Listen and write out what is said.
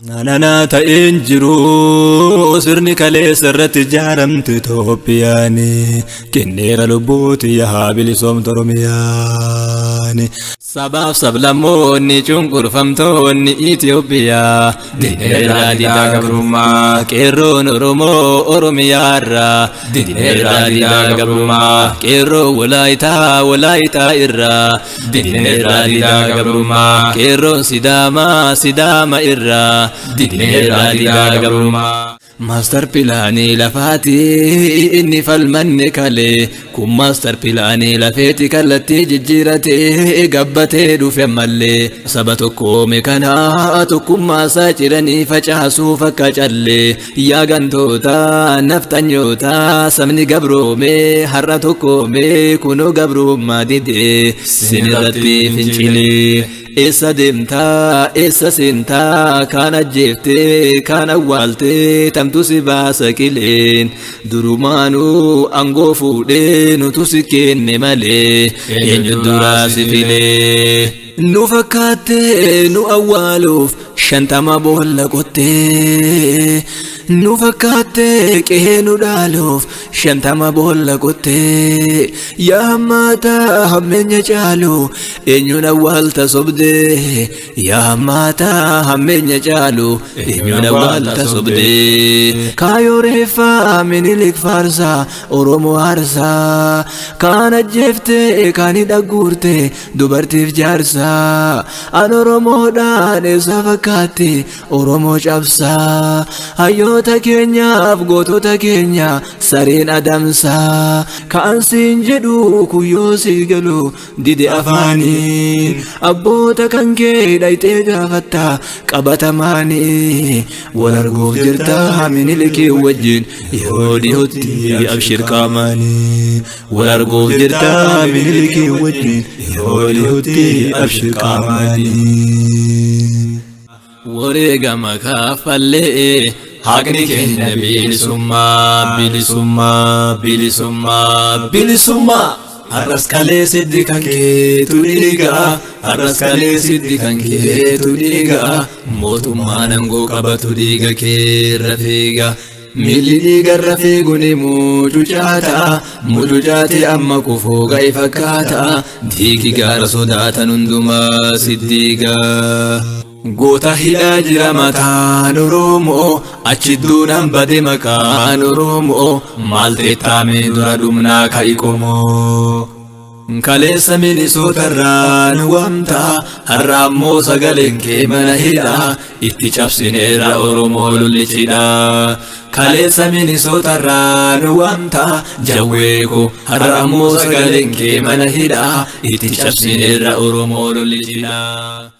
Nana ta injiru sirni kale sirratti jaaramte Itoophiyaani kenneera lubbuuti yaa bilisoom Oromiyaani sabab sablammoonni cunqurfamtoonni Itoophiyaa dineera didaa gabrummaa qeerroon Oromoo Oromiyaarraa dineera didaa gabrummaa qeerroo Walaayitaa irraa dineera didaa gabrummaa qeerroon Sidaama irraa dineera didaa gabrummaa Master Pilaanii lafaati inni falmanne kale kun Master Pilaanii lafeeti kallattii jijjiirate gabbatee dhufe mallee saba tokkoome kana tokkummaa isaa ciranii facaasuuf akka callee yaa gantoota naftanyoota sabni gabroome har'a tokkoome kunoo gabrummaa didee sinirratti fincilee Essa deemtaa essa seentaa kaan ajjeeftee kaan awwaaltee tamtu si baasa qileen durumaanuu angoo fuudhee nutu si kenne malee eenyu duraa si filee nu fakkaattee nu awwaaluuf shantama boolla qottee nu fakkaattee qe'ee nu dhaaluuf shantama boolla qottee yaa hammaataa hammeenya caalu eenyuun awwaalta sobdee yaa hammaataa hammeenya caalu eenyuun awwaalta sobdee kaayoo reeffaa Minilik faarsaa Oromoo aarsaa kaan ajjeeftee kaan hidhaguurtee dubartiif jaarsaa an Oromoodhaan eessa fakkaatti Oromoo cabsaa hayyoota keenyaaf gootota keenya sareen adamsaa kaan siin jedhu kuyyoo si galu dide afaanii abboota kan kee dhayxee gaafatta qabatamaanii wal arguuf jirta Minilikii wajjin yeroo dhiyootti abshir qaamanii wal arguuf jirta Minilikii wajjin yeroo dhiyootti abshir qaamanii wareegama kaffallee haqni keenya bilisummaa har'as kalee siddi kan keetu dhiigaa har'as kalee siddi kan keetu dhiigaa mootummaan aangoo qabatu dhiiga keerra fiiga miilli dhiigarra fiiguni mucucaate amma kufuu ga'e fakkaata dhiigi gaara sodaatan hundumaa siddiigaa goota hidhaa jira mataan Oromoo achi duunaan bade maqaan Oromoo maal teettaame dura dhumnaa ka'i qomoo kaleessa Minisootarraa nu waamtaa har'a ammoo sagaleen kee mana hidhaa itti cabsineerra Oromoo lollichidhaa kaleessa Minisootarraa nu waamtaa jawweeko har'a ammoo sagaleen kee mana hidhaa itti cabsineerra Oromoo lollichidhaa